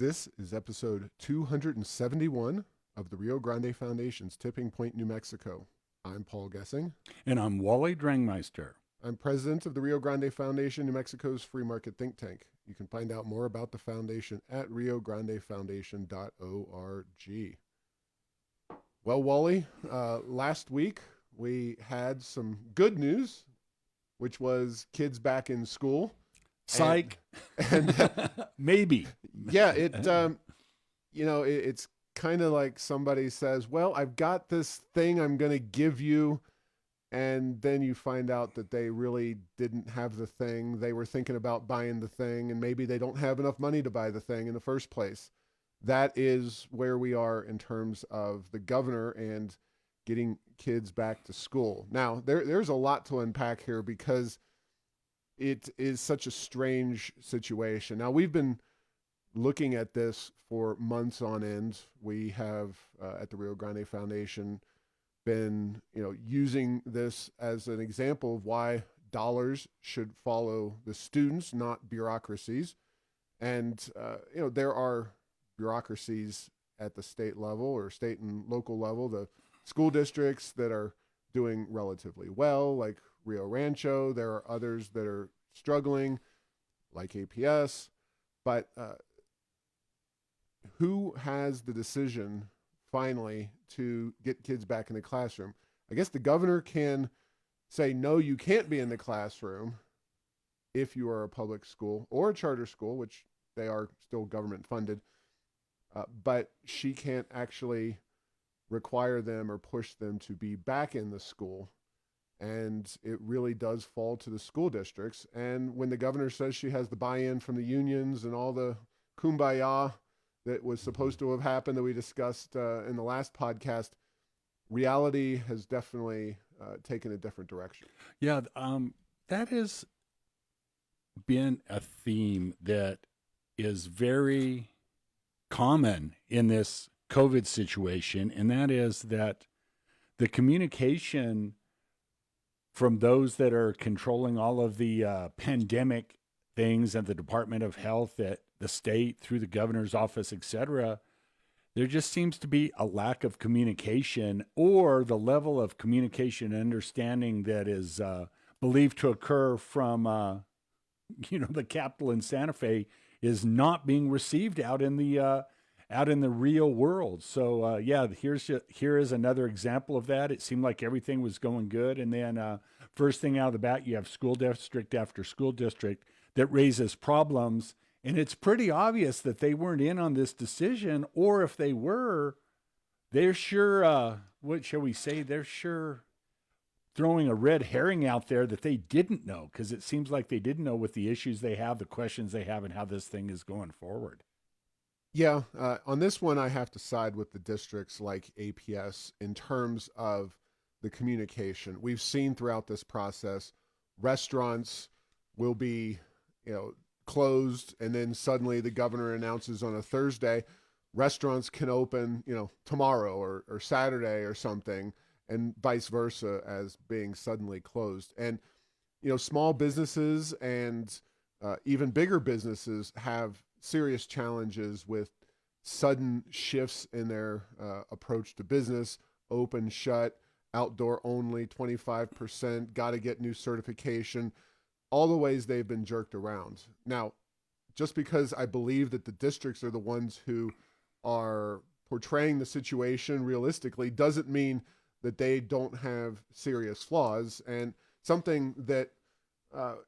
This is episode 271 of the Rio Grande Foundation's Tipping Point, New Mexico. I'm Paul Gessing. And I'm Wally Drangmeister. I'm president of the Rio Grande Foundation, New Mexico's free market think tank. You can find out more about the foundation at riograndefoundation.org. Well, Wally, last week we had some good news, which was kids back in school. Psych. And Maybe. Yeah, it's kind of like somebody says, well, I've got this thing I'm going to give you. And then you find out that they really didn't have the thing. They were thinking about buying the thing, and maybe they don't have enough money to buy the thing in the first place. That is where we are in terms of the governor and getting kids back to school. Now, there's a lot to unpack here because it is such a strange situation. Now, we've been looking at this for months on end. We have, at the Rio Grande Foundation, been using this as an example of why dollars should follow the students, not bureaucracies. And there are bureaucracies at the state level or state and local level, the school districts that are doing relatively well, like Rio Rancho. There are others that are struggling, like APS. But who has the decision finally to get kids back in the classroom? I guess the governor can say, no, you can't be in the classroom if you are a public school or a charter school, which they are still government funded, but she can't actually require them or push them to be back in the school. And it really does fall to the school districts. And when the governor says she has the buy-in from the unions and all the kumbaya that was supposed to have happened that we discussed in the last podcast, reality has definitely taken a different direction. Yeah, that has been a theme that is very common in this COVID situation, and that is that the communication from those that are controlling all of the pandemic things at the Department of Health, at the state, through the governor's office, etc., there just seems to be a lack of communication, or the level of communication and understanding that is believed to occur from, the capital in Santa Fe is not being received out in the real world. So here is another example of that. It seemed like everything was going good, and then first thing out of the bat, you have school district after school district that raises problems. And it's pretty obvious that they weren't in on this decision, or if they were, they're sure, what shall we say, they're sure throwing a red herring out there that they didn't know, because it seems like they didn't know with the issues they have, the questions they have, and how this thing is going forward. Yeah, on this one, I have to side with the districts like APS in terms of the communication. We've seen throughout this process, restaurants will be, closed, and then suddenly the governor announces on a Thursday, restaurants can open, tomorrow or Saturday or something, and vice versa as being suddenly closed. And, small businesses and even bigger businesses have serious challenges with sudden shifts in their approach to business, open, shut, outdoor only, 25%, got to get new certification, all the ways they've been jerked around. Now, just because I believe that the districts are the ones who are portraying the situation realistically doesn't mean that they don't have serious flaws. And something that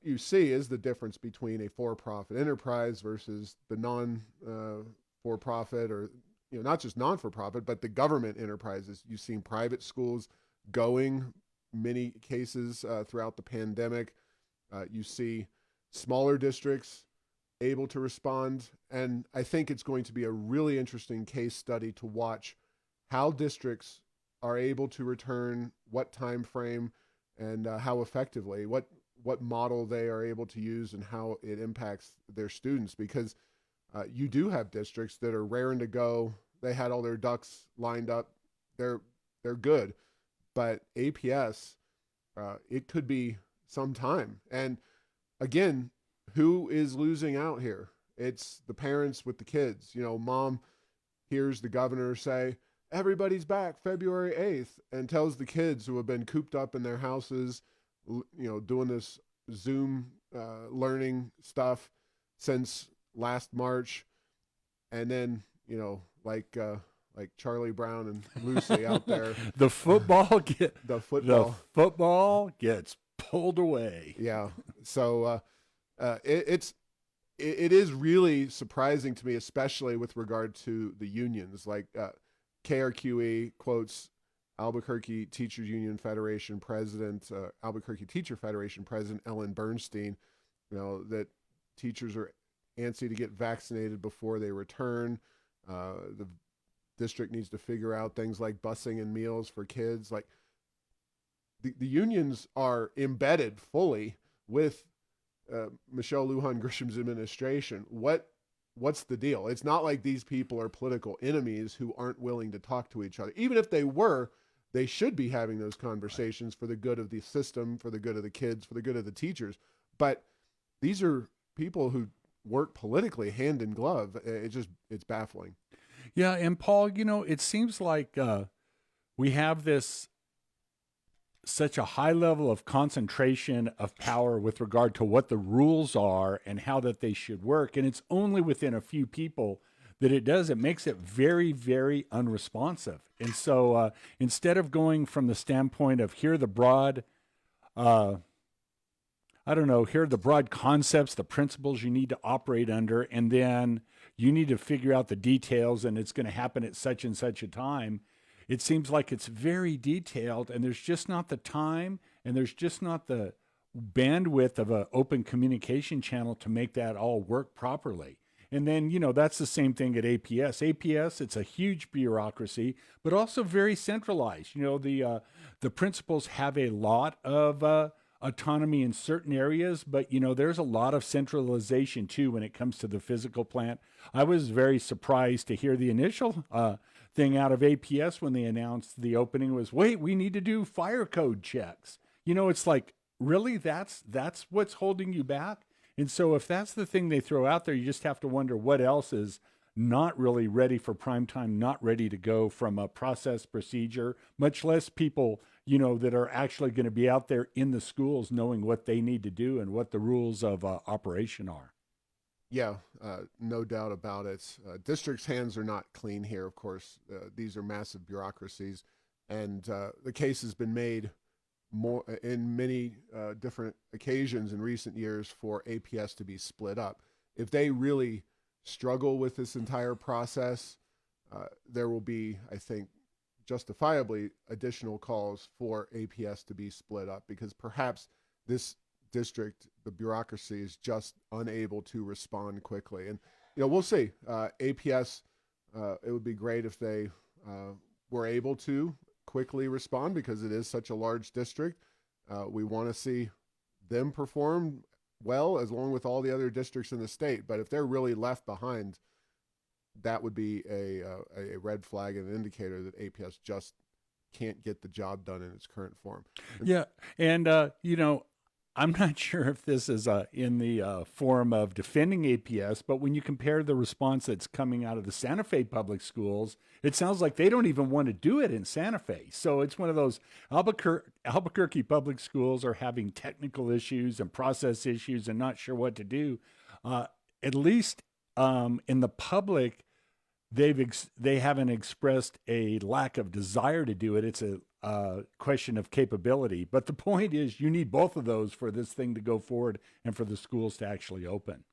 you see is the difference between a for-profit enterprise versus the non-for-profit, or not just non-for-profit, but the government enterprises. You've seen private schools going, many cases throughout the pandemic. You see smaller districts able to respond. And I think it's going to be a really interesting case study to watch how districts are able to return, what time frame, and how effectively, what model they are able to use, and how it impacts their students. Because you do have districts that are raring to go. They had all their ducks lined up. They're good. But APS, it could be some time. And again, who is losing out here? It's the parents with the kids. Mom hears the governor say, everybody's back February 8th, and tells the kids who have been cooped up in their houses, doing this Zoom learning stuff since last March. And then, like Charlie Brown and Lucy out there. The football the football gets pulled away. Yeah. So it is really surprising to me, especially with regard to the unions. Like KRQE quotes Albuquerque Teachers Union Federation President, Albuquerque Teacher Federation President Ellen Bernstein, that teachers are antsy to get vaccinated before they return. The district needs to figure out things like busing and meals for kids. Like the unions are embedded fully with Michelle Lujan Grisham's administration. What's the deal? It's not like these people are political enemies who aren't willing to talk to each other. Even if they were, they should be having those conversations for the good of the system, for the good of the kids, for the good of the teachers. But these are people who work politically hand in glove. It's baffling. Yeah, and Paul, it seems like we have such a high level of concentration of power with regard to what the rules are and how that they should work. And it's only within a few people that it does. It makes it very, very unresponsive. And so instead of going from the standpoint of here are the broad, here are the broad concepts, the principles you need to operate under, and then you need to figure out the details, and it's going to happen at such and such a time. It seems like it's very detailed, and there's just not the time, and there's just not the bandwidth of an open communication channel to make that all work properly. And then, that's the same thing at APS. APS, it's a huge bureaucracy, but also very centralized. The principals have a lot of autonomy in certain areas, but, there's a lot of centralization, too, when it comes to the physical plant. I was very surprised to hear the initial thing out of APS when they announced the opening was, wait, we need to do fire code checks. It's like, really, that's what's holding you back? And so if that's the thing they throw out there, you just have to wonder what else is not really ready for prime time, not ready to go from a process procedure, much less people, that are actually going to be out there in the schools knowing what they need to do and what the rules of operation are. Yeah, no doubt about it. Districts' hands are not clean here, of course. These are massive bureaucracies, and the case has been made more in many different occasions in recent years for APS to be split up. If they really struggle with this entire process, there will be, I think, justifiably additional calls for APS to be split up, because perhaps this district, the bureaucracy, is just unable to respond quickly. And we'll see. APS, it would be great if they were able to quickly respond, because it is such a large district. We want to see them perform well, as long with all the other districts in the state. But if they're really left behind, that would be a red flag and an indicator that APS just can't get the job done in its current form. Yeah, and I'm not sure if this is in the form of defending APS, but when you compare the response that's coming out of the Santa Fe public schools, it sounds like they don't even want to do it in Santa Fe. So it's one of those Albuquerque public schools are having technical issues and process issues and not sure what to do. At least in the public, they haven't expressed a lack of desire to do it. It's a question of capability. But the point is, you need both of those for this thing to go forward and for the schools to actually open.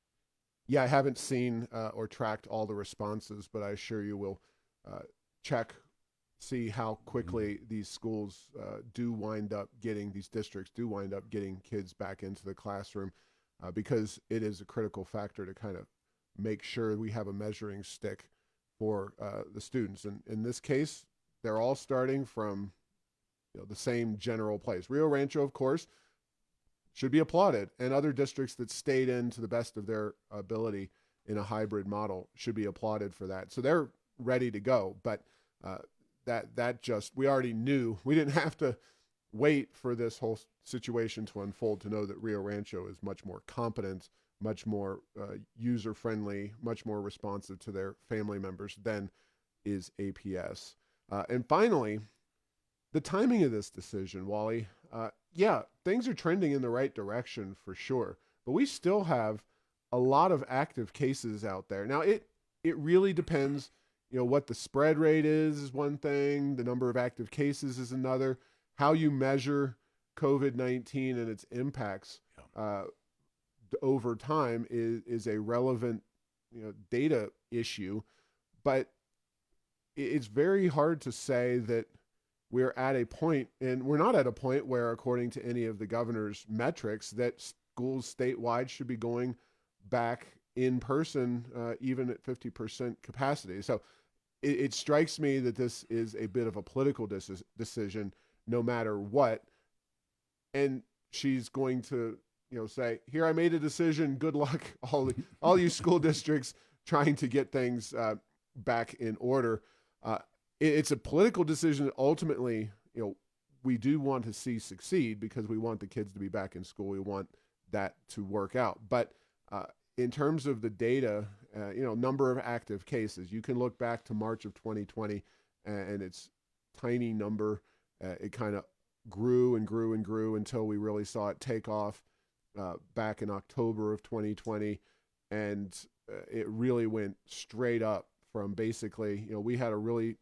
Yeah, I haven't seen or tracked all the responses, but I assure you will see how quickly these schools these districts do wind up getting kids back into the classroom, because it is a critical factor to kind of make sure we have a measuring stick for the students. And in this case, they're all starting from the same general place. Rio Rancho, of course, should be applauded, and other districts that stayed in to the best of their ability in a hybrid model should be applauded for that. So they're ready to go, but we already knew. We didn't have to wait for this whole situation to unfold to know that Rio Rancho is much more competent much more user-friendly, much more responsive to their family members than is APS. And finally, the timing of this decision, Wally. Yeah, things are trending in the right direction for sure, but we still have a lot of active cases out there. Now, it really depends. What the spread rate is one thing, the number of active cases is another. How you measure COVID-19 and its impacts over time is a relevant data issue, but it's very hard to say that we're at a point, and we're not at a point where, according to any of the governor's metrics, that schools statewide should be going back in person, even at 50% capacity. So it strikes me that this is a bit of a political decision, no matter what. And she's going to, say, "Here, I made a decision. Good luck, all you school districts trying to get things back in order." It's a political decision that ultimately, we do want to see succeed because we want the kids to be back in school. We want that to work out. But in terms of the data, number of active cases, you can look back to March of 2020 and it's tiny number. It kind of grew and grew and grew until we really saw it take off back in October of 2020. And it really went straight up from basically, we had a really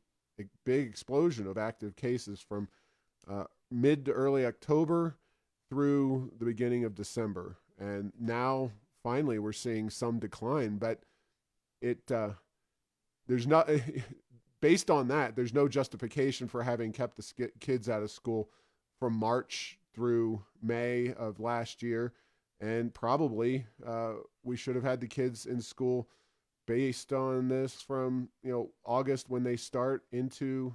big explosion of active cases from mid to early October through the beginning of December. And now finally we're seeing some decline, but there's not, based on that, there's no justification for having kept the kids out of school from March through May of last year. And probably we should have had the kids in school based on this from August when they start into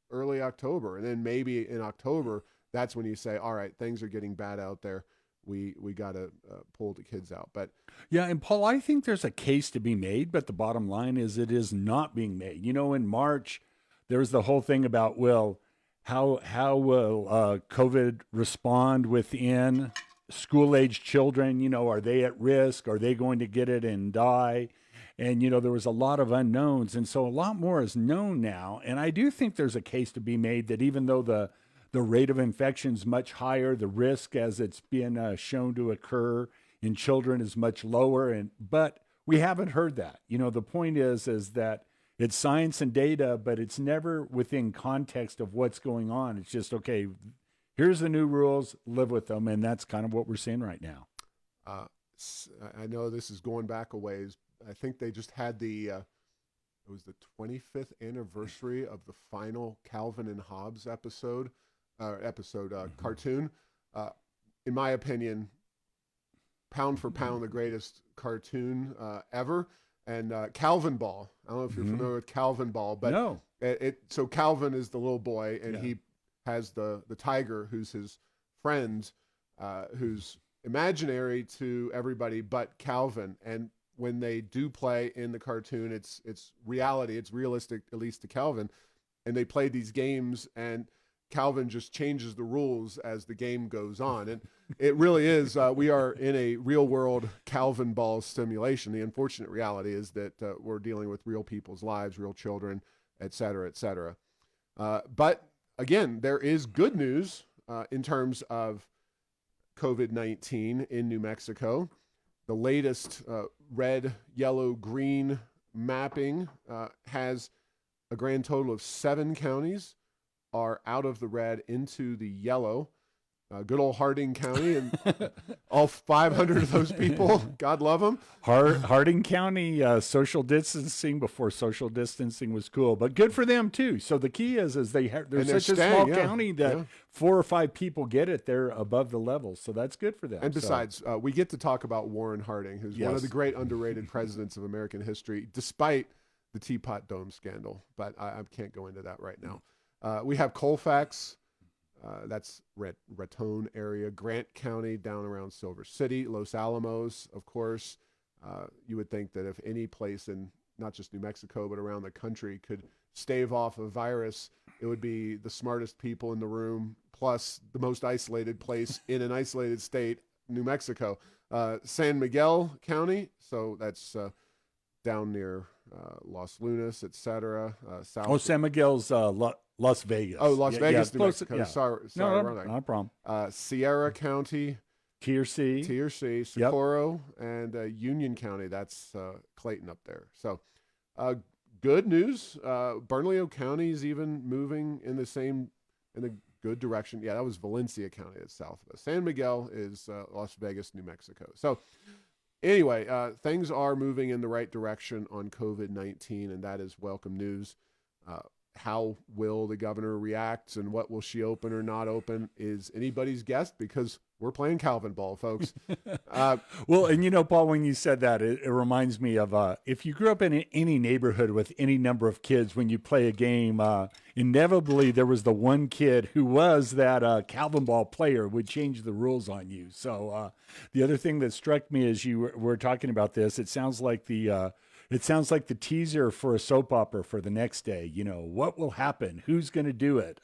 early October, and then maybe in October that's when you say, all right, things are getting bad out there. We got to pull the kids out. But yeah, and Paul, I think there's a case to be made, but the bottom line is it is not being made. In March there was the whole thing about, well, how will COVID respond within school-age children? Are they at risk? Are they going to get it and die? And, there was a lot of unknowns. And so a lot more is known now. And I do think there's a case to be made that even though the rate of infection is much higher, the risk as it's been shown to occur in children is much lower. But we haven't heard that. The point is that it's science and data, but it's never within context of what's going on. It's just, okay, here's the new rules, live with them. And that's kind of what we're seeing right now. I know this is going back a ways. I think they just had it was the 25th anniversary of the final Calvin and Hobbes cartoon. In my opinion, pound for pound, the greatest cartoon ever. And Calvin Ball. I don't know if you're familiar with Calvin Ball, but no. So Calvin is the little boy, and he has the tiger who's his friend, who's imaginary to everybody but Calvin. And when they do play in the cartoon, it's reality, it's realistic, at least to Calvin. And they play these games, and Calvin just changes the rules as the game goes on. And it really is, we are in a real world Calvin Ball simulation. The unfortunate reality is that we're dealing with real people's lives, real children, et cetera, et cetera. But again, there is good news in terms of COVID-19 in New Mexico. The latest red, yellow, green mapping has a grand total of 7 counties are out of the red into the yellow. Good old Harding County, and all 500 of those people, God love them. Harding County, social distancing before social distancing was cool, but good for them too. So the key is they're such a small county that 4 or 5 people get it. They're above the level, so that's good for them. And besides, we get to talk about Warren Harding, who's one of the great underrated presidents of American history, despite the Teapot Dome scandal. But I can't go into that right now. We have Colfax. That's Raton area, Grant County down around Silver City, Los Alamos, of course. You would think that if any place in not just New Mexico, but around the country could stave off a virus, it would be the smartest people in the room, plus the most isolated place in an isolated state, New Mexico. San Miguel County, so that's down near Los Lunas, etc. South. Oh, San Miguel's Las Vegas. Oh, Las Vegas, New close, Mexico. yeah. Sorry, No, wrong thing. not a problem. Sierra County, Tier C. Socorro, and Union County. That's Clayton up there. So, good news. Bernalillo County is even moving in a good direction. Yeah, that was Valencia County that's south of us. San Miguel is Las Vegas, New Mexico. So, anyway, things are moving in the right direction on COVID-19, and that is welcome news. How will the governor react and what will she open or not open is anybody's guess, because we're playing Calvin ball, folks. Well, and Paul, when you said that, it reminds me of if you grew up in any neighborhood with any number of kids, when you play a game, inevitably there was the one kid who was that Calvin ball player would change the rules on you. So the other thing that struck me as you were talking about this, it sounds like the teaser for a soap opera for the next day. What will happen? Who's going to do it?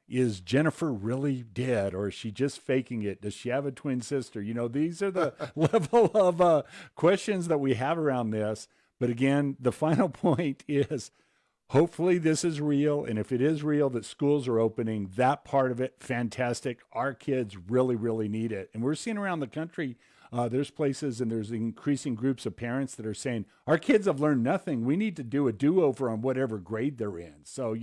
Is Jennifer really dead, or is she just faking it? Does she have a twin sister? These are the level of questions that we have around this. But again, the final point is hopefully this is real. And if it is real that schools are opening, that part of it, fantastic. Our kids really, really need it. And we're seeing around the country, there's places and there's increasing groups of parents that are saying, our kids have learned nothing. We need to do a do-over on whatever grade they're in. So,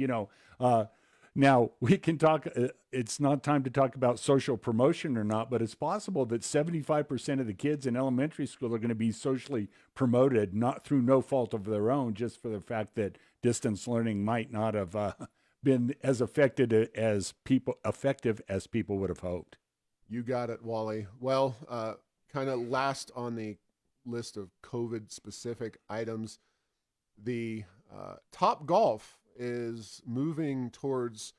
now we can talk, it's not time to talk about social promotion or not, but it's possible that 75% of the kids in elementary school are going to be socially promoted, not through no fault of their own, just for the fact that distance learning might not have been as effective as people would have hoped. You got it, Wally. Well, kind of last on the list of COVID-specific items, the Top Golf is moving towards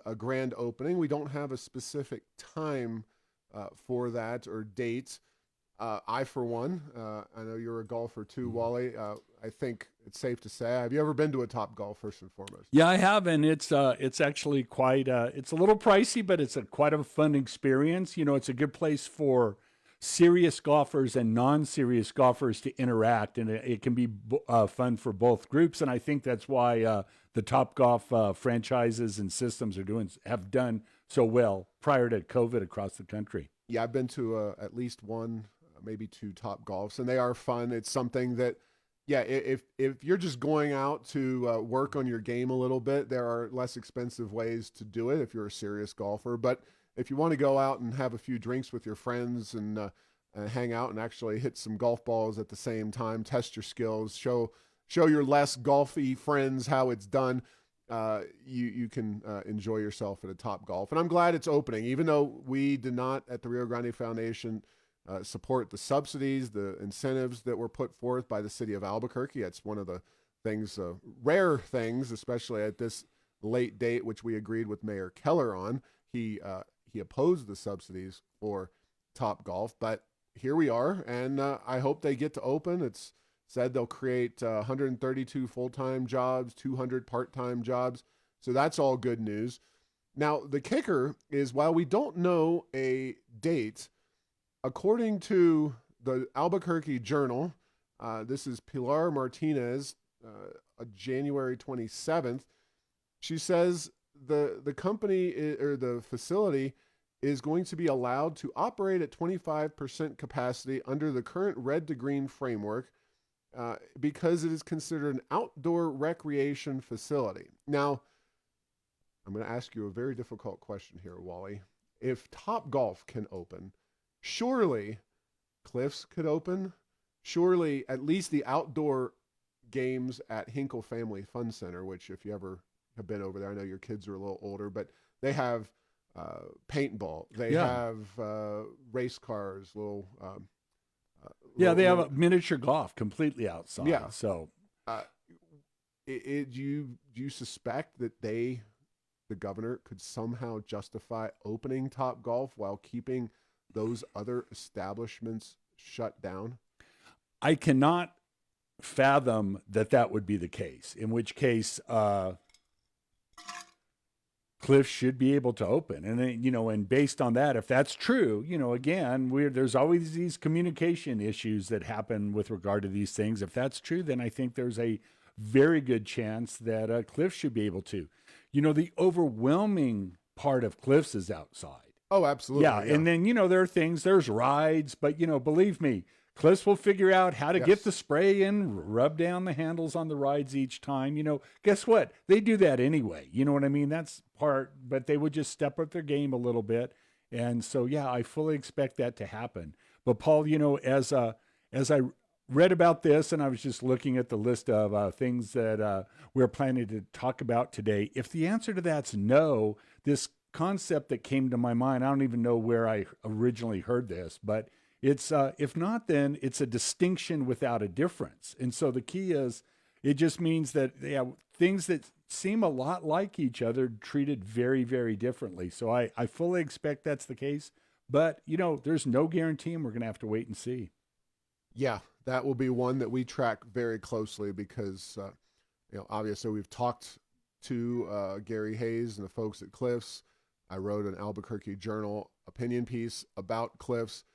a grand opening. We don't have a specific time for that or date. I, for one, I know you're a golfer too, Wally. I think it's safe to say. Have you ever been to a Top Golf, first and foremost? Yeah, I have, and it's actually quite. It's a little pricey, but it's quite a fun experience. It's a good place for serious golfers and non-serious golfers to interact, and it can be fun for both groups. And I think that's why the Top Golf franchises and systems have done so well prior to COVID across the country. Yeah, I've been to at least one, maybe two Top Golfs, and they are fun. It's something that, yeah, if you're just going out to work on your game a little bit, there are less expensive ways to do it if you're a serious golfer. But if you want to go out and have a few drinks with your friends and hang out and actually hit some golf balls at the same time, test your skills, show your less golfy friends how it's done, you can enjoy yourself at a Top Golf. And I'm glad it's opening, even though we did not at the Rio Grande Foundation support the subsidies, the incentives that were put forth by the city of Albuquerque. It's one of the things, rare things, especially at this late date, which we agreed with Mayor Keller on. He opposed the subsidies for Top Golf, but here we are, and I hope they get to open. It's said they'll create 132 full-time jobs, 200 part-time jobs, so that's all good news. Now, the kicker is, while we don't know a date, according to the Albuquerque Journal, this is Pilar Martinez, January 27th, she says the company or the facility is going to be allowed to operate at 25% capacity under the current red to green framework because it is considered an outdoor recreation facility. Now, I'm going to ask you a very difficult question here, Wally. If Top Golf can open, surely Cliffs could open. Surely at least the outdoor games at Hinkle Family Fun Center, which if you ever have been over there, I know your kids are a little older, but they have paintball. They have race cars, little. They have a miniature golf completely outside. Yeah. So, do you suspect that the governor, could somehow justify opening Top Golf while keeping those other establishments shut down? I cannot fathom that would be the case. In which case, Cliffs should be able to open. And then, and based on that, if that's true, again, there's always these communication issues that happen with regard to these things. If that's true, then I think there's a very good chance that Cliffs should be able to. The overwhelming part of Cliffs is outside. Oh, absolutely. Yeah. And then, there are things, there's rides, but, believe me, Cliffs will figure out how to get the spray in, rub down the handles on the rides each time. Guess what? They do that anyway. You know what I mean? That's part, but they would just step up their game a little bit. And so, yeah, I fully expect that to happen. But Paul, as I read about this and I was just looking at the list of things that we're planning to talk about today, if the answer to that's no, this concept that came to my mind, I don't even know where I originally heard this, but it's if not, then it's a distinction without a difference. And so the key is, it just means that things that seem a lot like each other treated very, very differently. So I fully expect that's the case. But, there's no guarantee, and we're going to have to wait and see. Yeah, that will be one that we track very closely because, obviously we've talked to Gary Hayes and the folks at Cliffs. I wrote an Albuquerque Journal opinion piece about Cliffs.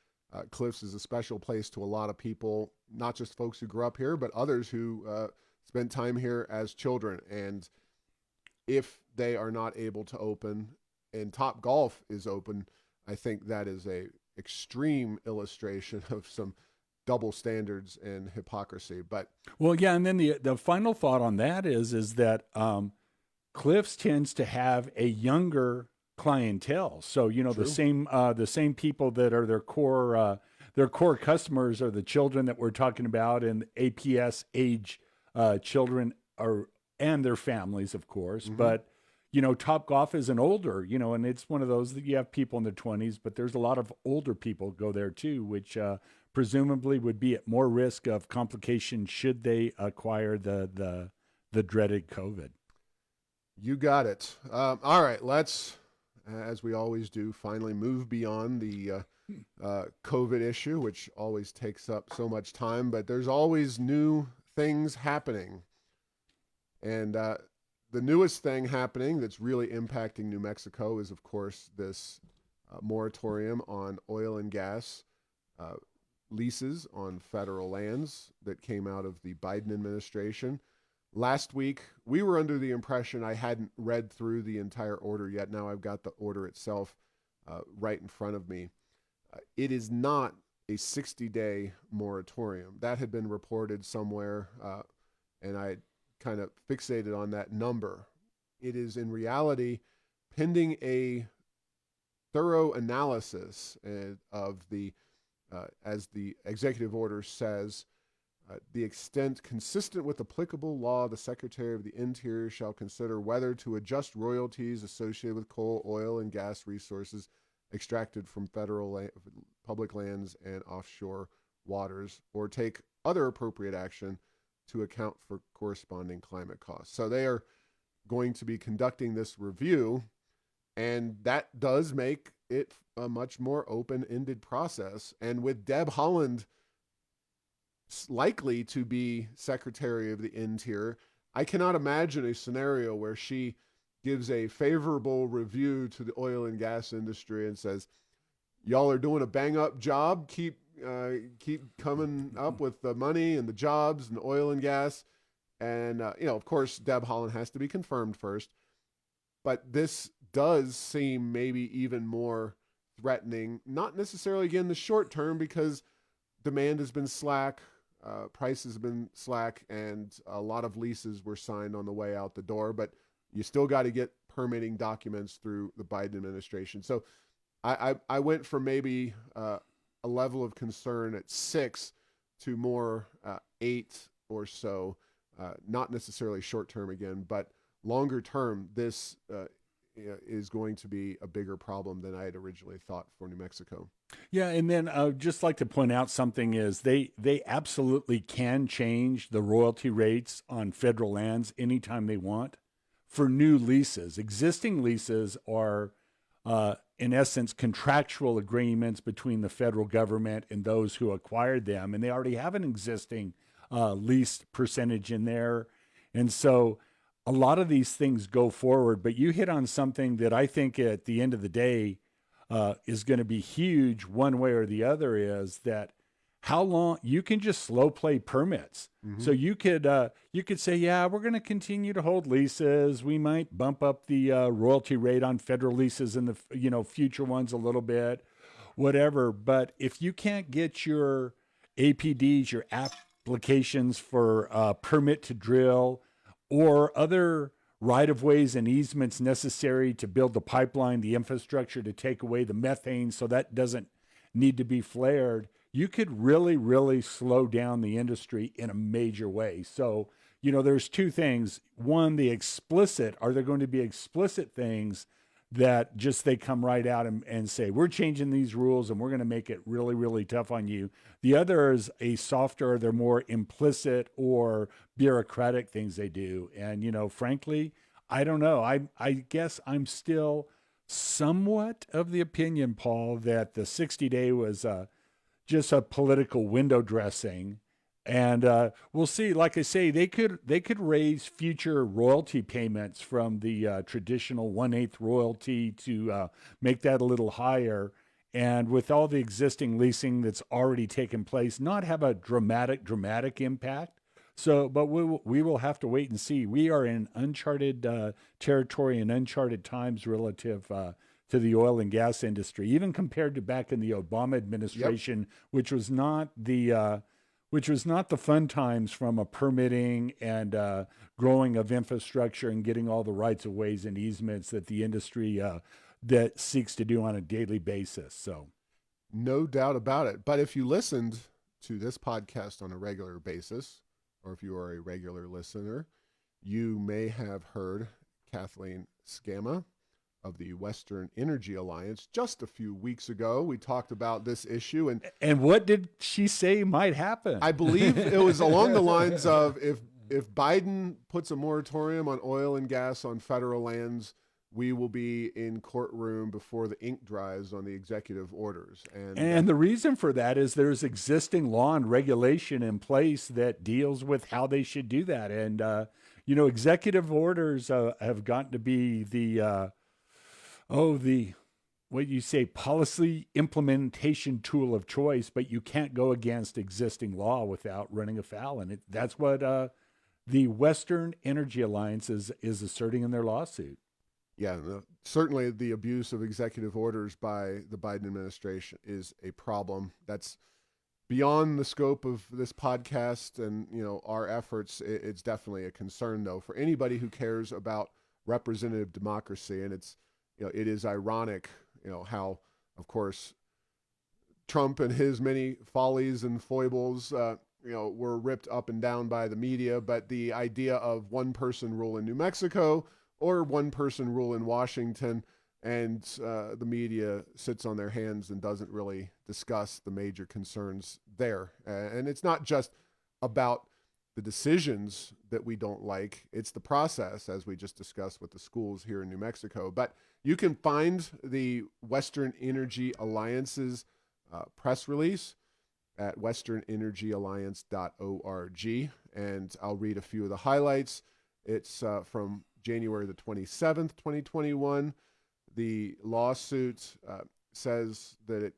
Cliffs is a special place to a lot of people, not just folks who grew up here, but others who spent time here as children. And if they are not able to open and Top Golf is open, I think that is a extreme illustration of some double standards and hypocrisy. But well, yeah, and then the final thought on that is that Cliffs tends to have a younger clientele. So True. the same people that are their core customers are the children that we're talking about, and APS age children and their families, of course. Mm-hmm. But Top Golf is an older, and it's one of those that you have people in their 20s, but there's a lot of older people go there too, which presumably would be at more risk of complication should they acquire the dreaded COVID. You got it. All right, let's, as we always do, finally move beyond the COVID issue, which always takes up so much time, but there's always new things happening. And the newest thing happening that's really impacting New Mexico is, of course, this moratorium on oil and gas leases on federal lands that came out of the Biden administration. Last week, we were under the impression, I hadn't read through the entire order yet. Now I've got the order itself right in front of me. It is not a 60-day moratorium. That had been reported somewhere, and I kind of fixated on that number. It is in reality pending a thorough analysis of the, as the executive order says, the extent consistent with applicable law, the Secretary of the Interior shall consider whether to adjust royalties associated with coal, oil, and gas resources extracted from federal public lands and offshore waters, or take other appropriate action to account for corresponding climate costs. So they are going to be conducting this review, and that does make it a much more open-ended process. And with Deb Haaland likely to be Secretary of the Interior, I cannot imagine a scenario where she gives a favorable review to the oil and gas industry and says, y'all are doing a bang-up job, keep coming up with the money and the jobs and oil and gas. And, of course, Deb Haaland has to be confirmed first. But this does seem maybe even more threatening, not necessarily, again, the short term, because demand has been slack, prices have been slack, and a lot of leases were signed on the way out the door. But you still got to get permitting documents through the Biden administration. So I went from maybe a level of concern at 6 to more 8 or so, not necessarily short term again, but longer term, this is going to be a bigger problem than I had originally thought for New Mexico. Yeah, and then I'd just like to point out something is they absolutely can change the royalty rates on federal lands anytime they want for new leases. Existing leases are in essence, contractual agreements between the federal government and those who acquired them. And they already have an existing lease percentage in there. And so a lot of these things go forward, but you hit on something that I think at the end of the day is going to be huge one way or the other is that how long you can just slow play permits. Mm-hmm. So you could say, yeah, we're going to continue to hold leases. We might bump up the royalty rate on federal leases in the future ones a little bit, whatever. But if you can't get your APDs, your applications for permit to drill, or other right of ways and easements necessary to build the pipeline, the infrastructure to take away the methane so that doesn't need to be flared, you could really, really slow down the industry in a major way. So, there's two things. One, are there going to be explicit things that just they come right out and say, we're changing these rules and we're going to make it really, really tough on you. The other is a softer, they're more implicit or bureaucratic things they do. And, frankly, I don't know. I guess I'm still somewhat of the opinion, Paul, that the 60-day was just a political window dressing. And we'll see. Like I say, they could raise future royalty payments from the traditional 1/8 royalty to make that a little higher. And with all the existing leasing that's already taken place, not have a dramatic impact. So, but we will have to wait and see. We are in uncharted territory and uncharted times relative to the oil and gas industry, even compared to back in the Obama administration, yep. which was not the fun times from a permitting and growing of infrastructure and getting all the rights of ways and easements that the industry that seeks to do on a daily basis. So, no doubt about it. But if you listened to this podcast on a regular basis, or if you are a regular listener, you may have heard Kathleen Scamma of the Western Energy Alliance just a few weeks ago. We talked about this issue. And what did she say might happen? I believe it was along the lines of if Biden puts a moratorium on oil and gas on federal lands, we will be in courtroom before the ink dries on the executive orders. And the reason for that is there's existing law and regulation in place that deals with how they should do that. And, executive orders have gotten to be the policy implementation tool of choice, but you can't go against existing law without running afoul. And that's what the Western Energy Alliance is asserting in their lawsuit. Yeah, certainly the abuse of executive orders by the Biden administration is a problem. That's beyond the scope of this podcast and, our efforts. It's definitely a concern, though, for anybody who cares about representative democracy. And it is ironic, how, of course, Trump and his many follies and foibles, were ripped up and down by the media. But the idea of one person rule in New Mexico or one person rule in Washington, and the media sits on their hands and doesn't really discuss the major concerns there. And it's not just about the decisions that we don't like. It's the process, as we just discussed with the schools here in New Mexico. But you can find the Western Energy Alliance's press release at westernenergyalliance.org. And I'll read a few of the highlights. It's from January the 27th, 2021. The lawsuit says that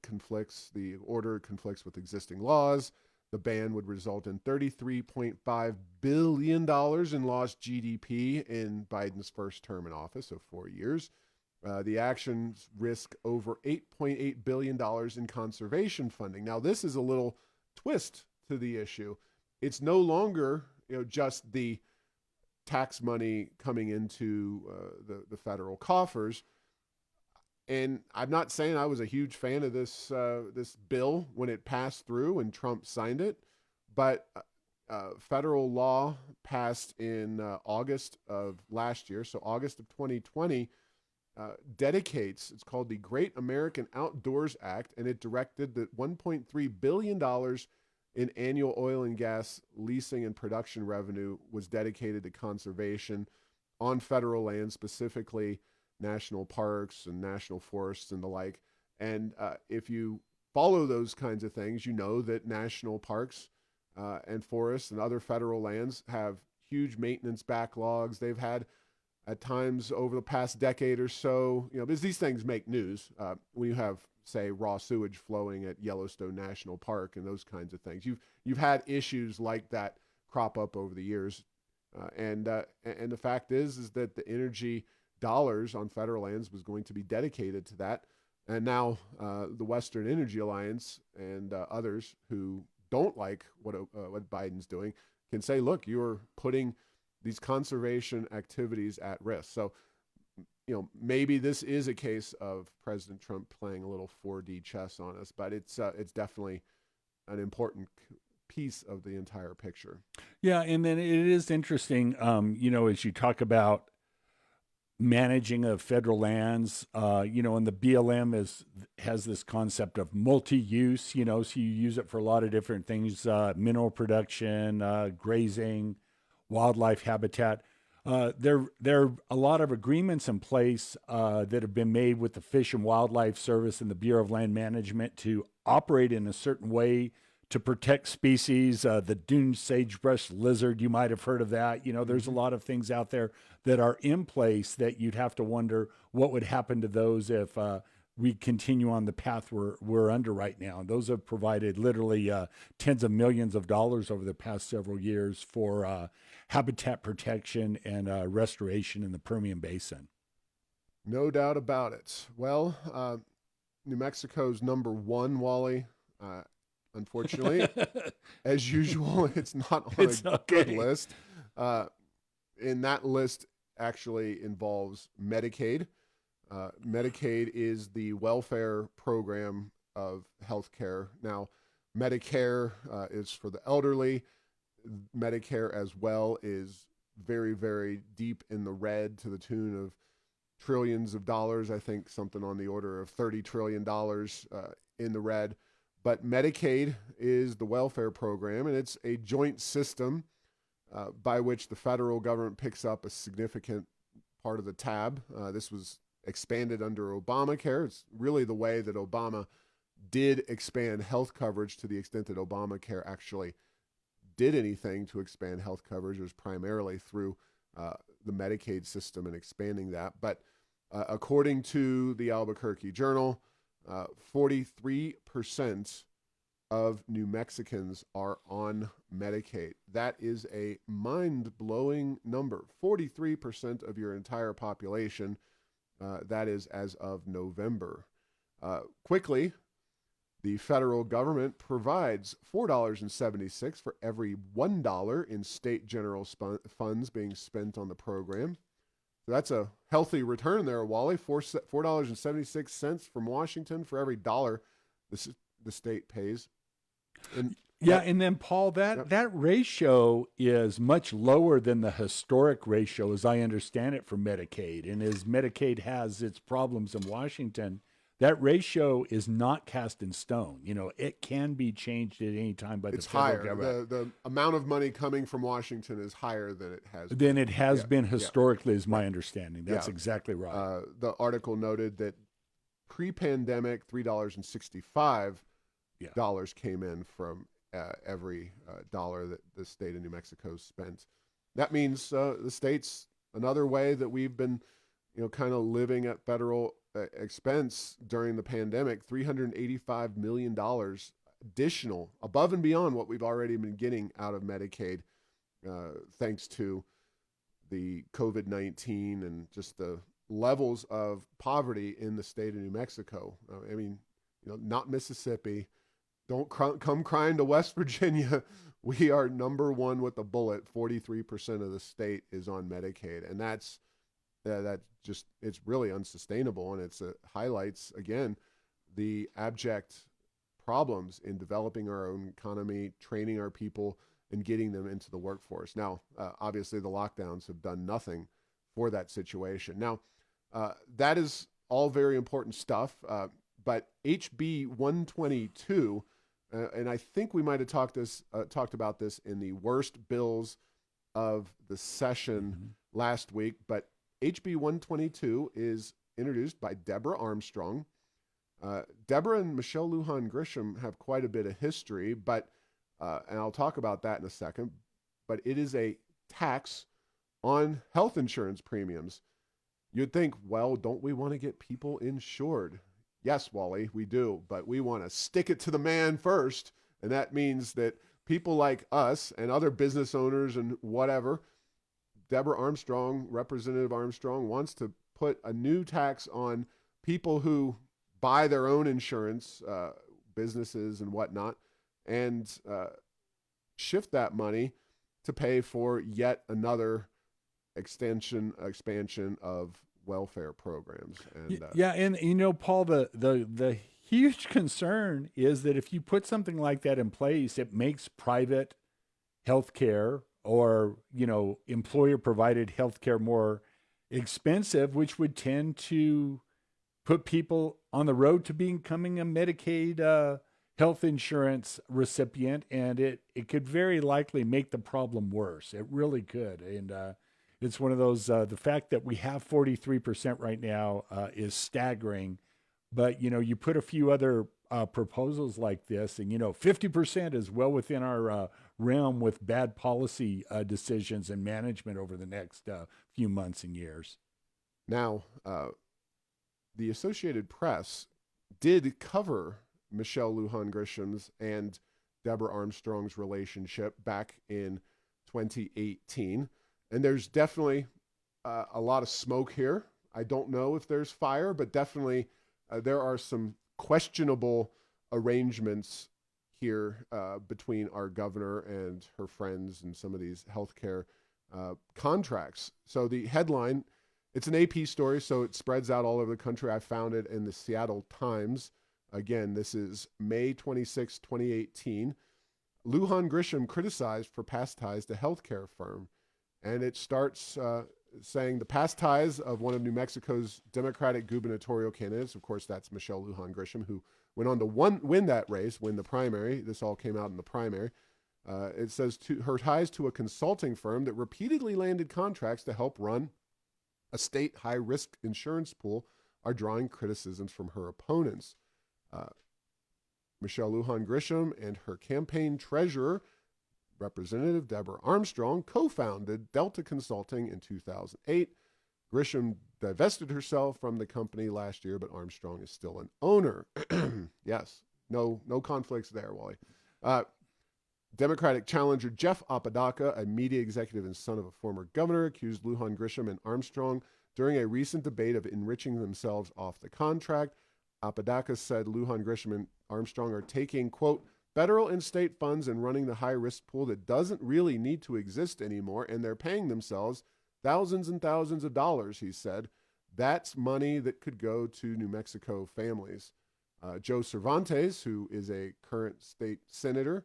the order conflicts with existing laws. The ban would result in $33.5 billion in lost GDP in Biden's first term in office, so 4 years. The actions risk over $8.8 billion in conservation funding. Now, this is a little twist to the issue. It's no longer just the tax money coming into the federal coffers. And I'm not saying I was a huge fan of this bill when it passed through and Trump signed it, but federal law passed in August of last year, so August of 2020, dedicates, it's called the Great American Outdoors Act, and it directed that $1.3 billion in annual oil and gas leasing and production revenue was dedicated to conservation on federal land, specifically national parks and national forests and the like. And if you follow those kinds of things, you know that national parks and forests and other federal lands have huge maintenance backlogs. They've had at times over the past decade or so, because these things make news. When you have, say, raw sewage flowing at Yellowstone National Park and those kinds of things, you've had issues like that crop up over the years, and the fact is that the energy dollars on federal lands was going to be dedicated to that, and now the Western Energy Alliance and others who don't like what Biden's doing can say, look, you're putting these conservation activities at risk. So, maybe this is a case of President Trump playing a little 4D chess on us, but it's definitely an important piece of the entire picture. Yeah, and then it is interesting, as you talk about managing of federal lands, and the BLM has this concept of multi-use, so you use it for a lot of different things, mineral production, grazing, wildlife habitat. There are a lot of agreements in place that have been made with the Fish and Wildlife Service and the Bureau of Land Management to operate in a certain way to protect species. The dune sagebrush lizard, you might have heard of that. There's a lot of things out there that are in place that you'd have to wonder what would happen to those if we continue on the path we're under right now. And those have provided literally tens of millions of dollars over the past several years for habitat protection and restoration in the Permian Basin. No doubt about it. Well, New Mexico's number one, Wally. Unfortunately, as usual, it's not on a good list. And that list actually involves Medicaid. Medicaid is the welfare program of healthcare. Now, Medicare is for the elderly. Medicare as well is very, very deep in the red to the tune of trillions of dollars. I think something on the order of $30 trillion in the red. But Medicaid is the welfare program, and it's a joint system by which the federal government picks up a significant part of the tab. This was expanded under Obamacare. It's really the way that Obama did expand health coverage to the extent that Obamacare actually did anything to expand health coverage. It was primarily through the Medicaid system and expanding that. But according to the Albuquerque Journal, 43% of New Mexicans are on Medicaid. That is a mind-blowing number. 43% of your entire population. That is as of November. Quickly, the federal government provides $4.76 for every $1 in state general funds being spent on the program. So that's a healthy return there, Wally. $4.76 from Washington for every dollar the state pays. And then Paul, that ratio is much lower than the historic ratio, as I understand it, for Medicaid. And as Medicaid has its problems in Washington, that ratio is not cast in stone. It can be changed at any time by the federal government. The amount of money coming from Washington is higher than it has been. Than it has been historically, is my understanding. That's exactly right. The article noted that pre-pandemic, $3.65 came in from every dollar that the state of New Mexico spent. That means the state's another way that we've been, kind of living at federal expense during the pandemic. $385 million additional, above and beyond what we've already been getting out of Medicaid, thanks to the COVID-19 and just the levels of poverty in the state of New Mexico. Not Mississippi. Don't come crying to West Virginia. We are number one with a bullet. 43% of the state is on Medicaid. And that's just, it's really unsustainable. And it highlights, again, the abject problems in developing our own economy, training our people, and getting them into the workforce. Now, obviously, the lockdowns have done nothing for that situation. Now, that is all very important stuff. But HB 122, and I think we might have talked about this in the worst bills of the session last week, but HB 122 is introduced by Deborah Armstrong. Deborah and Michelle Lujan Grisham have quite a bit of history, but and I'll talk about that in a second, but it is a tax on health insurance premiums. You'd think, well, don't we want to get people insured? Yes, Wally, we do, but we want to stick it to the man first. And that means that people like us and other business owners and whatever, Deborah Armstrong, Representative Armstrong, wants to put a new tax on people who buy their own insurance, businesses and whatnot, and shift that money to pay for yet another expansion of welfare programs. And yeah, and Paul, the huge concern is that if you put something like that in place, it makes private healthcare or employer provided healthcare more expensive, which would tend to put people on the road to becoming a Medicaid health insurance recipient, and it could very likely make the problem worse. It really could. And it's one of those, the fact that we have 43% right now is staggering. But, you put a few other proposals like this, and, 50% is well within our realm with bad policy decisions and management over the next few months and years. Now, the Associated Press did cover Michelle Lujan Grisham's and Deborah Armstrong's relationship back in 2018. And there's definitely a lot of smoke here. I don't know if there's fire, but definitely there are some questionable arrangements here between our governor and her friends and some of these healthcare contracts. So the headline, it's an AP story, so it spreads out all over the country. I found it in the Seattle Times. Again, this is May 26, 2018. Lujan Grisham criticized for past ties to healthcare firm. And it starts saying the past ties of one of New Mexico's Democratic gubernatorial candidates. Of course, that's Michelle Lujan Grisham, who went on to win that race, win the primary. This all came out in the primary. It says her ties to a consulting firm that repeatedly landed contracts to help run a state high-risk insurance pool are drawing criticisms from her opponents. Michelle Lujan Grisham and her campaign treasurer, Representative Deborah Armstrong, co-founded Delta Consulting in 2008. Grisham divested herself from the company last year, but Armstrong is still an owner. Yes, no conflicts there, Wally. Democratic challenger Jeff Apodaca, a media executive and son of a former governor, accused Lujan Grisham and Armstrong during a recent debate of enriching themselves off the contract. Apodaca said Lujan Grisham and Armstrong are taking, quote, federal and state funds and running the high-risk pool that doesn't really need to exist anymore, and they're paying themselves thousands and thousands of dollars, he said. That's money that could go to New Mexico families. Joe Cervantes, who is a current state senator,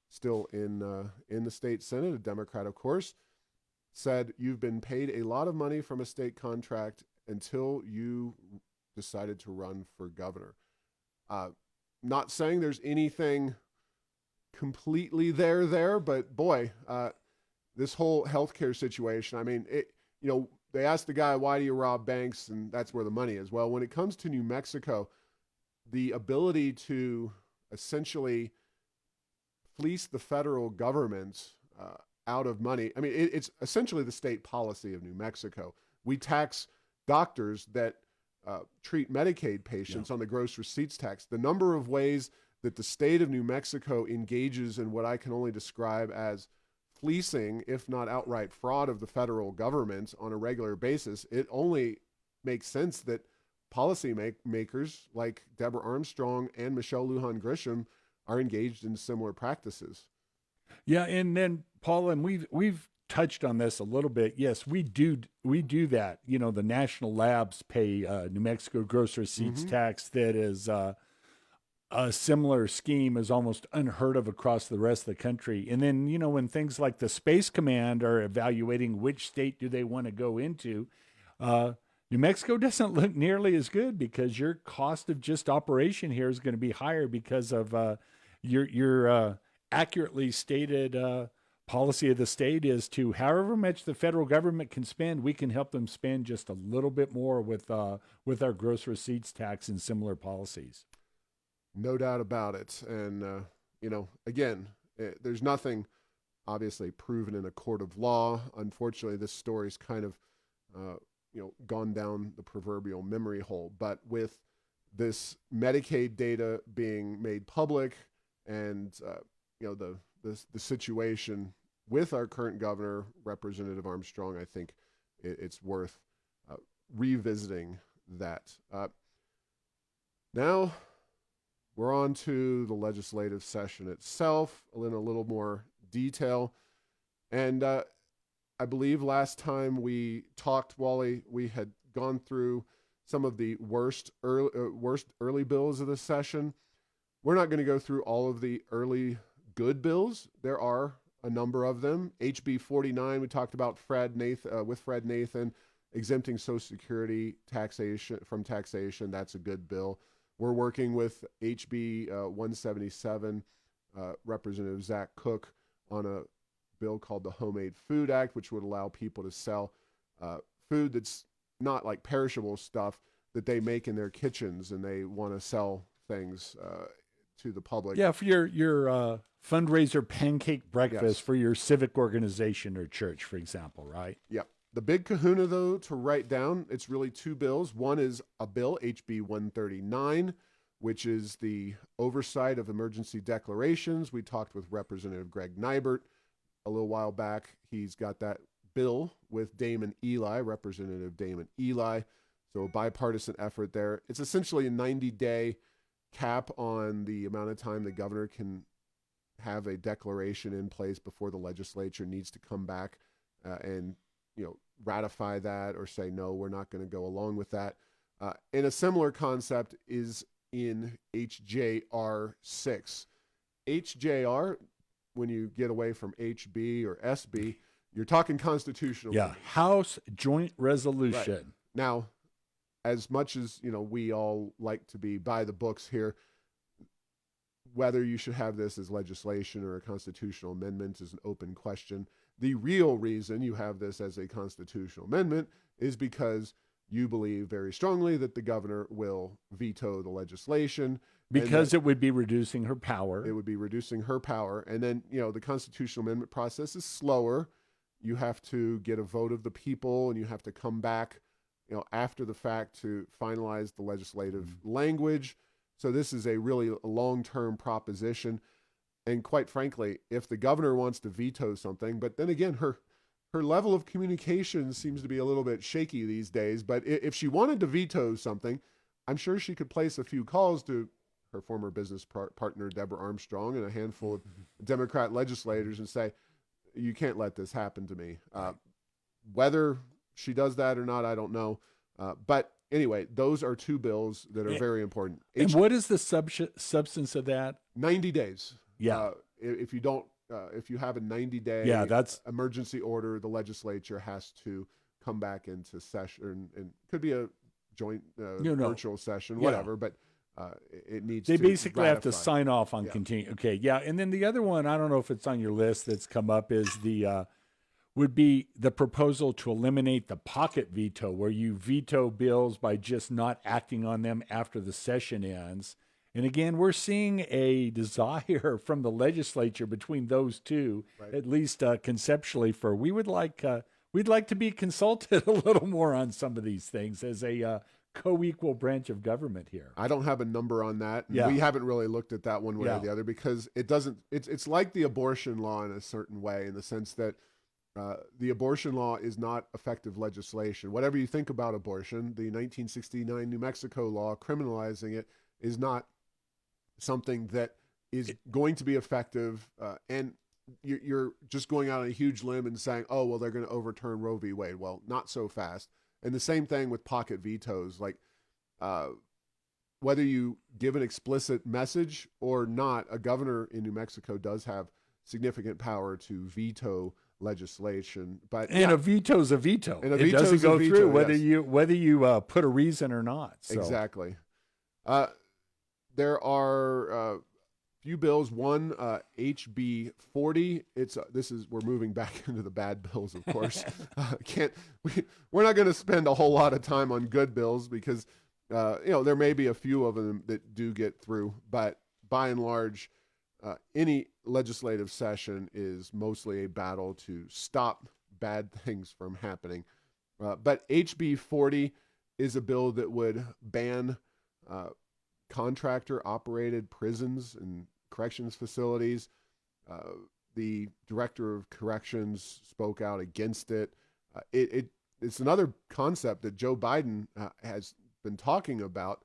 still in the state Senate, a Democrat, of course, said, you've been paid a lot of money from a state contract until you decided to run for governor. Not saying there's anything completely there, but boy, this whole healthcare situation, I mean, they asked the guy, why do you rob banks? And that's where the money is. Well, when it comes to New Mexico, the ability to essentially fleece the federal government out of money, I mean, it's essentially the state policy of New Mexico. We tax doctors that treat Medicaid patients on the gross receipts tax. The number of ways that the state of New Mexico engages in what I can only describe as fleecing, if not outright fraud of the federal government on a regular basis, it only makes sense that policy makers like Deborah Armstrong and Michelle Lujan Grisham are engaged in similar practices. Yeah, and then Paul, and we've touched on this a little bit. Yes, we do that. The national labs pay New Mexico gross receipts tax that is a similar scheme is almost unheard of across the rest of the country. And then, when things like the Space Command are evaluating which state do they want to go into, New Mexico doesn't look nearly as good because your cost of just operation here is going to be higher because of your accurately stated policy of the state is to however much the federal government can spend, we can help them spend just a little bit more with our gross receipts tax and similar policies. No doubt about it. And, again, there's nothing obviously proven in a court of law. Unfortunately, this story's kind of gone down the proverbial memory hole. But with this Medicaid data being made public, and the situation with our current governor, Representative Armstrong, I think it's worth revisiting that. Now we're on to the legislative session itself in a little more detail. And I believe last time we talked, Wally, we had gone through some of the worst early bills of the session. We're not going to go through all of the early good bills. There are a number of them. HB 49, we talked about Fred Nathan, exempting Social Security from taxation. That's a good bill. We're working with HB 177, Representative Zach Cook, on a bill called the Homemade Food Act, which would allow people to sell food that's not like perishable stuff that they make in their kitchens, and they want to sell things to the public. Yeah, for your fundraiser pancake breakfast for your civic organization or church, for example, right? Yep. The big kahuna, though, to write down, it's really two bills. One is a bill, HB 139, which is the oversight of emergency declarations. We talked with Representative Greg Nybert a little while back. He's got that bill with Representative Damon Eli. So a bipartisan effort there. It's essentially a 90-day cap on the amount of time the governor can have a declaration in place before the legislature needs to come back and ratify that or say, no, we're not going to go along with that. And a similar concept is in HJR 6. HJR, when you get away from HB or SB, you're talking constitutional. Yeah, House Joint Resolution. Right. Now, as much as we all like to be by the books here, whether you should have this as legislation or a constitutional amendment is an open question. The real reason you have this as a constitutional amendment is because you believe very strongly that the governor will veto the legislation. Because it would be reducing her power. It would be reducing her power. And then, the constitutional amendment process is slower. You have to get a vote of the people, and you have to come back, after the fact to finalize the legislative language. So this is a really long-term proposition. And quite frankly, if the governor wants to veto something, but then again, her level of communication seems to be a little bit shaky these days. But if she wanted to veto something, I'm sure she could place a few calls to her former business partner, Deborah Armstrong, and a handful of Democrat legislators and say, you can't let this happen to me. Whether she does that or not, I don't know. But anyway, those are two bills that are very important. And what is the substance of that? 90 days. Yeah. If you have a 90-day emergency order, the legislature has to come back into session, and could be a joint virtual session, whatever, but it needs they to basically ratify. have to sign off on continue. Okay, yeah. And then the other one, I don't know if it's on your list that's come up, is would be the proposal to eliminate the pocket veto, where you veto bills by just not acting on them after the session ends. And again, we're seeing a desire from the legislature between those two, at least conceptually, for we'd like to be consulted a little more on some of these things as a co-equal branch of government here. I don't have a number on that. Yeah. We haven't really looked at that one way or the other, because it's like the abortion law in a certain way, in the sense that the abortion law is not effective legislation. Whatever you think about abortion, the 1969 New Mexico law criminalizing it is not something that is going to be effective. And you're just going out on a huge limb and saying, oh, well, they're going to overturn Roe v. Wade. Well, not so fast. And the same thing with pocket vetoes. Like, whether you give an explicit message or not, a governor in New Mexico does have significant power to veto legislation. But a veto is a veto. And it doesn't go through whether you put a reason or not. So. Exactly. There are a few bills. One, HB 40. We're moving back into the bad bills, of course. We're not going to spend a whole lot of time on good bills, because there may be a few of them that do get through, but by and large, any legislative session is mostly a battle to stop bad things from happening. But HB 40 is a bill that would ban contractor operated prisons and corrections facilities. The director of corrections spoke out against it. It's another concept that Joe Biden has been talking about,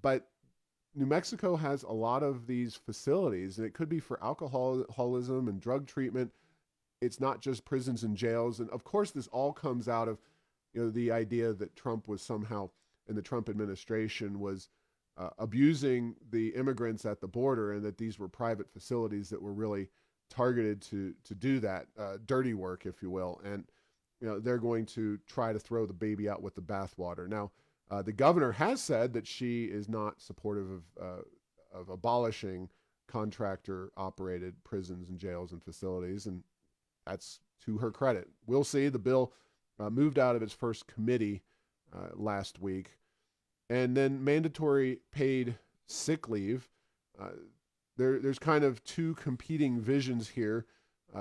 but New Mexico has a lot of these facilities, and it could be for alcoholism and drug treatment. It's not just prisons and jails. And of course, this all comes out of the idea that Trump was somehow, and the Trump administration was abusing the immigrants at the border, and that these were private facilities that were really targeted to do that dirty work, if you will. And they're going to try to throw the baby out with the bathwater. Now, the governor has said that she is not supportive of abolishing contractor-operated prisons and jails and facilities, and that's to her credit. We'll see. The bill moved out of its first committee last week. And then mandatory paid sick leave. There's kind of two competing visions here.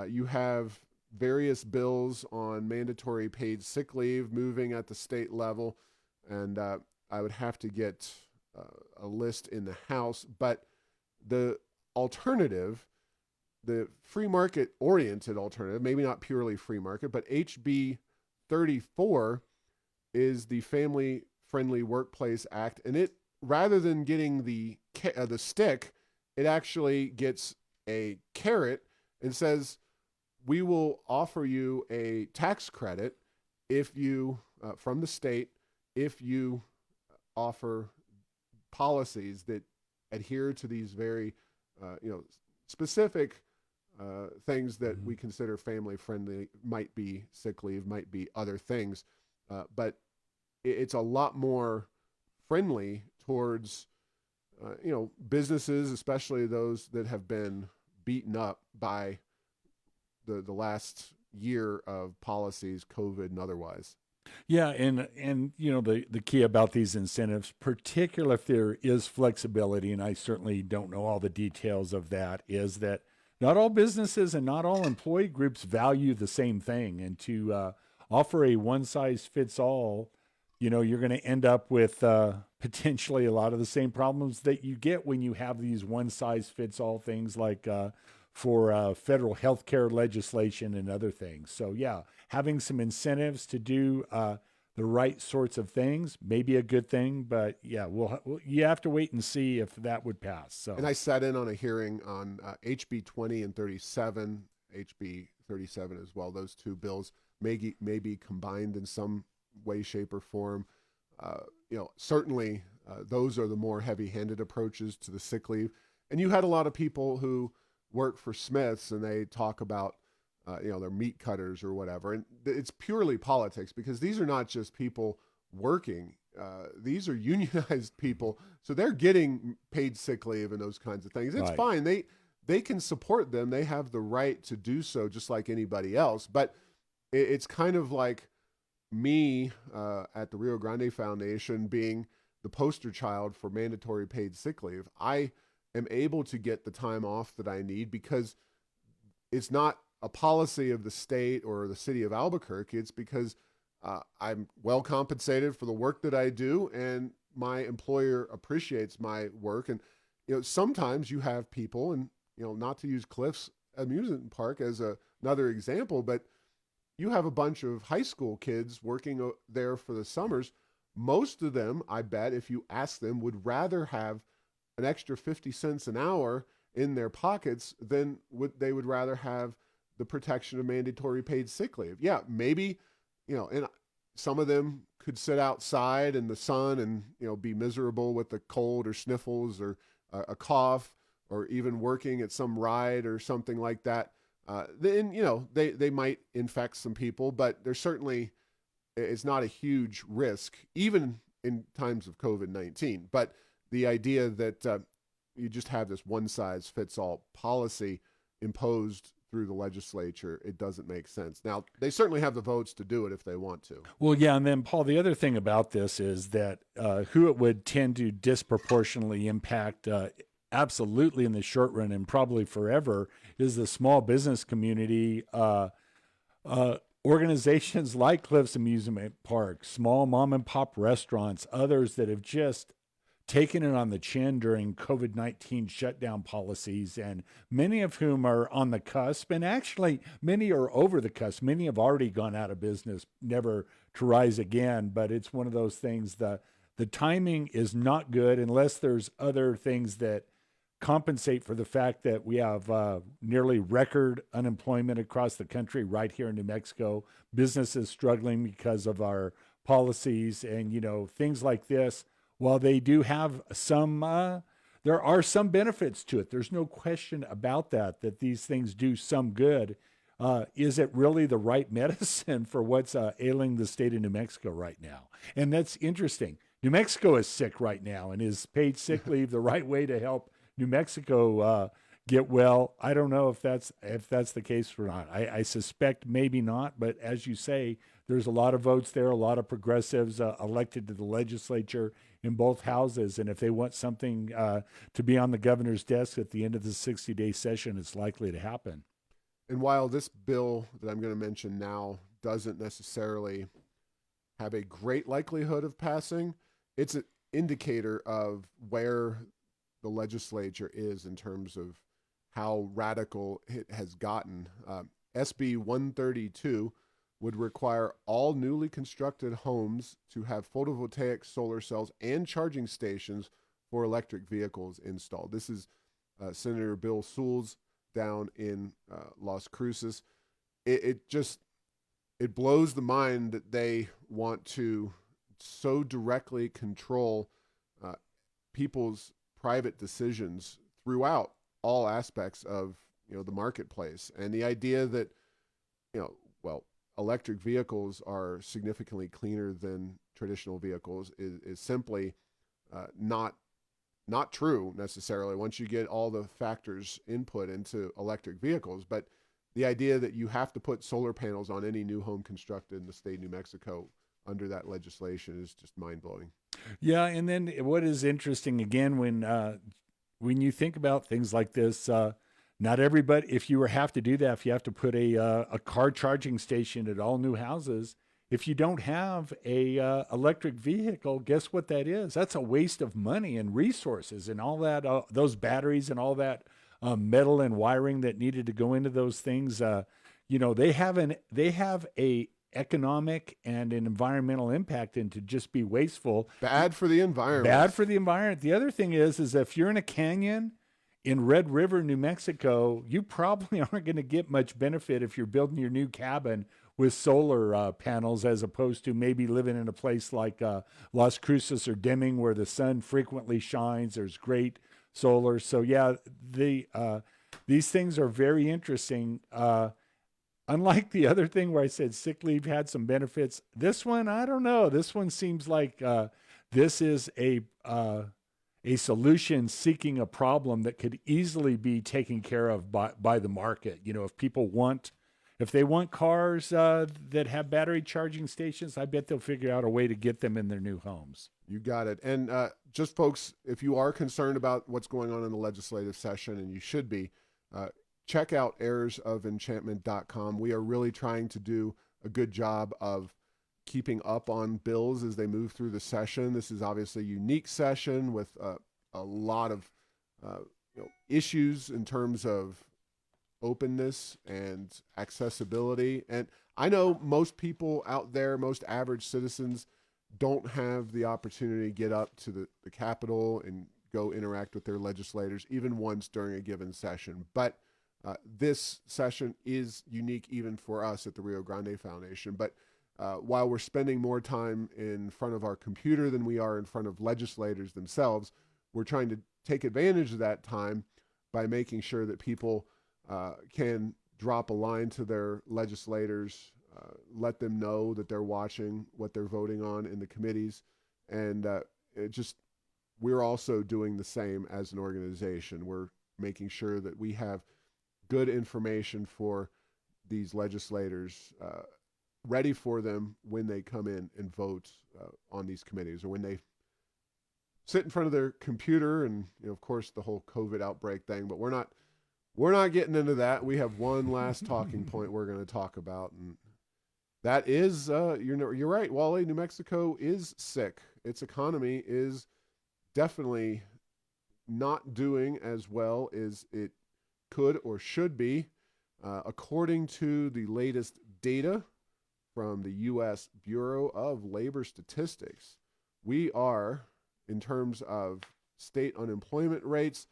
You have various bills on mandatory paid sick leave moving at the state level, and I would have to get a list in the House. But the alternative, the free market oriented alternative, maybe not purely free market, but HB 34 is the Family Friendly Workplace Act, and it, rather than getting the stick, it actually gets a carrot and says, we will offer you a tax credit if you from the state if you offer policies that adhere to these very specific things that we consider family friendly. Might be sick leave, might be other things, but it's a lot more friendly towards businesses, especially those that have been beaten up by the last year of policies, COVID and otherwise. Yeah, and the key about these incentives, particularly if there is flexibility, and I certainly don't know all the details of that, is that not all businesses and not all employee groups value the same thing. And to offer a one-size-fits-all, you're going to end up with potentially a lot of the same problems that you get when you have these one-size-fits-all things like for federal health care legislation and other things. So, yeah, having some incentives to do the right sorts of things may be a good thing. But, yeah, you have to wait and see if that would pass. So, and I sat in on a hearing on HB 20 and 37, HB 37 as well. Those two bills may be combined in some way, shape, or form. Certainly those are the more heavy-handed approaches to the sick leave. And you had a lot of people who work for Smiths, and they talk about their meat cutters or whatever, and it's purely politics, because these are not just people working. These are unionized people, so they're getting paid sick leave and those kinds of things. It's fine. They can support them. They have the right to do so, just like anybody else. But it's kind of like me at the Rio Grande Foundation being the poster child for mandatory paid sick leave. I am able to get the time off that I need because it's not a policy of the state or the city of Albuquerque. It's because I'm well compensated for the work that I do, and my employer appreciates my work. And sometimes you have people, and not to use Cliff's Amusement Park as another example, but you have a bunch of high school kids working there for the summers. Most of them, I bet, if you ask them, would rather have an extra 50 cents an hour in their pockets than they would rather have the protection of mandatory paid sick leave. Yeah, maybe, and some of them could sit outside in the sun and, be miserable with the cold or sniffles or a cough, or even working at some ride or something like that. Then, they might infect some people, but there's certainly, it's not a huge risk, even in times of COVID-19. But the idea that you just have this one-size-fits-all policy imposed through the legislature, it doesn't make sense. Now, they certainly have the votes to do it if they want to. Well, yeah, and then, Paul, the other thing about this is that who it would tend to disproportionately impact absolutely in the short run and probably forever is the small business community. Organizations like Cliffs Amusement Park, small mom and pop restaurants, others that have just taken it on the chin during COVID-19 shutdown policies, and many of whom are on the cusp, and actually many are over the cusp. Many have already gone out of business, never to rise again. But it's one of those things that the timing is not good unless there's other things that compensate for the fact that we have nearly record unemployment across the country right here in New Mexico, businesses struggling because of our policies and, things like this. While they do have some, there are some benefits to it. There's no question about that these things do some good. Is it really the right medicine for what's ailing the state of New Mexico right now? And that's interesting. New Mexico is sick right now, and is paid sick leave the right way to help New Mexico get well? I don't know if that's the case or not. I suspect maybe not, but as you say, there's a lot of votes there, a lot of progressives elected to the legislature in both houses, and if they want something to be on the governor's desk at the end of the 60-day session, it's likely to happen. And while this bill that I'm going to mention now doesn't necessarily have a great likelihood of passing, it's an indicator of where the legislature is in terms of how radical it has gotten. SB 132 would require all newly constructed homes to have photovoltaic solar cells and charging stations for electric vehicles installed. This is Senator Bill Sewell's down in Las Cruces. It blows the mind that they want to so directly control people's private decisions throughout all aspects of the marketplace. And the idea that electric vehicles are significantly cleaner than traditional vehicles is simply not true necessarily once you get all the factors input into electric vehicles. But the idea that you have to put solar panels on any new home constructed in the state of New Mexico under that legislation is just mind-blowing. Yeah, and then what is interesting again when you think about things like this, not everybody. If you have to do that, if you have to put a car charging station at all new houses, if you don't have a electric vehicle, guess what that is? That's a waste of money and resources and all that. Those batteries and all that metal and wiring that needed to go into those things. They have a economic and an environmental impact, and to just be wasteful. Bad for the environment. Bad for the environment. The other thing is if you're in a canyon in Red River, New Mexico, you probably aren't going to get much benefit if you're building your new cabin with solar panels, as opposed to maybe living in a place like Las Cruces or Deming, where the sun frequently shines. There's great solar. So yeah, these things are very interesting. Unlike the other thing where I said sick leave had some benefits, this one, I don't know. This one seems like this is a solution seeking a problem that could easily be taken care of by the market. If they want cars that have battery charging stations, I bet they'll figure out a way to get them in their new homes. You got it. And just folks, if you are concerned about what's going on in the legislative session, and you should be, check out heirsofenchantment.com. We are really trying to do a good job of keeping up on bills as they move through the session. This is obviously a unique session with a lot of issues in terms of openness and accessibility. And I know most people out there, most average citizens, don't have the opportunity to get up to the Capitol and go interact with their legislators even once during a given session. But this session is unique even for us at the Rio Grande Foundation. But while we're spending more time in front of our computer than we are in front of legislators themselves, we're trying to take advantage of that time by making sure that people can drop a line to their legislators, let them know that they're watching what they're voting on in the committees. And we're also doing the same as an organization. We're making sure that we have good information for these legislators, ready for them when they come in and vote on these committees, or when they sit in front of their computer and, of course, the whole COVID outbreak thing. But we're not getting into that. We have one last talking point we're going to talk about, and that is, you're right, Wally. New Mexico is sick. Its economy is definitely not doing as well as it could or should be. According to the latest data from the U.S. Bureau of Labor Statistics, we are, in terms of state unemployment rates,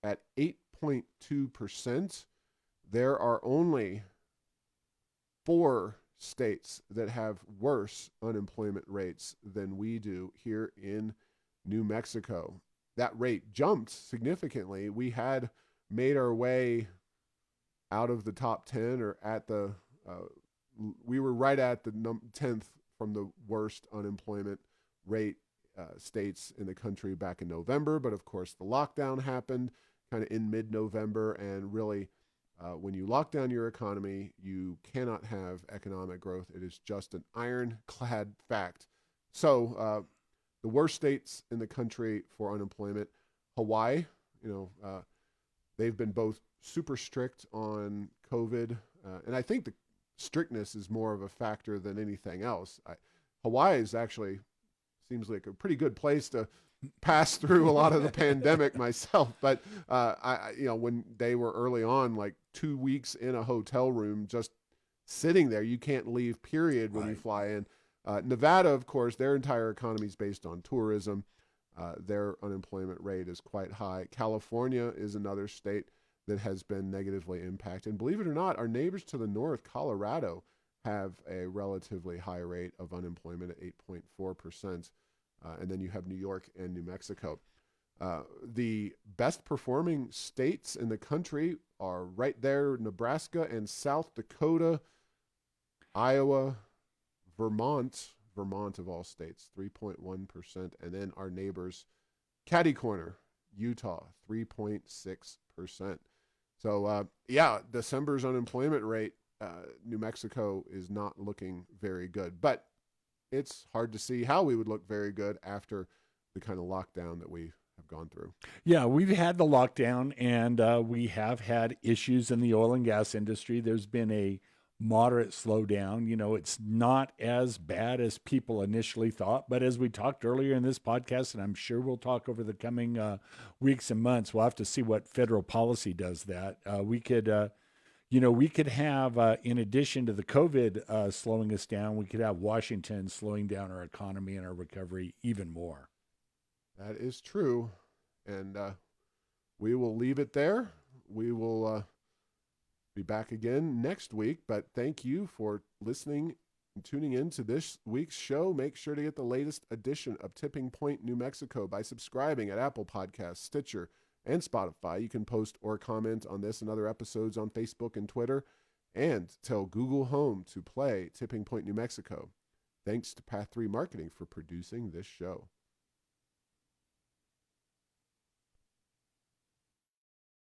at 8.2%. There are only 4 states that have worse unemployment rates than we do here in New Mexico. That rate jumped significantly. We had made our way out of the top 10, or at the we were right at the 10th from the worst unemployment rate states in the country back in November. But of course, the lockdown happened kind of in mid-November, and really, when you lock down your economy, you cannot have economic growth. It is just an ironclad fact. So the worst states in the country for unemployment, Hawaii, they've been both super strict on COVID, and I think the strictness is more of a factor than anything else. Hawaii is actually seems like a pretty good place to pass through a lot of the pandemic myself. But when they were early on, like 2 weeks in a hotel room, just sitting there, you can't leave, period, when you fly in. Nevada, of course, their entire economy is based on tourism. Their unemployment rate is quite high. California is another state that has been negatively impacted. And believe it or not, our neighbors to the north, Colorado, have a relatively high rate of unemployment at 8.4%. And then you have New York and New Mexico. The best performing states in the country are right there: Nebraska and South Dakota, Iowa, Vermont of all states, 3.1%. And then our neighbors, catty corner, Utah, 3.6%. So, December's unemployment rate, New Mexico is not looking very good. But it's hard to see how we would look very good after the kind of lockdown that we have gone through. Yeah, we've had the lockdown, and we have had issues in the oil and gas industry. There's been a moderate slowdown. It's not as bad as people initially thought. But as we talked earlier in this podcast, and I'm sure we'll talk over the coming weeks and months, we'll have to see what federal policy does that. We could have, in addition to the COVID slowing us down, we could have Washington slowing down our economy and our recovery even more. That is true. And we will leave it there. We will be back again next week. But thank you for listening and tuning in to this week's show. Make sure to get the latest edition of Tipping Point New Mexico by subscribing at Apple Podcasts, Stitcher, and Spotify. You can post or comment on this and other episodes on Facebook and Twitter, and tell Google Home to play Tipping Point New Mexico. Thanks to Path 3 Marketing for producing this show.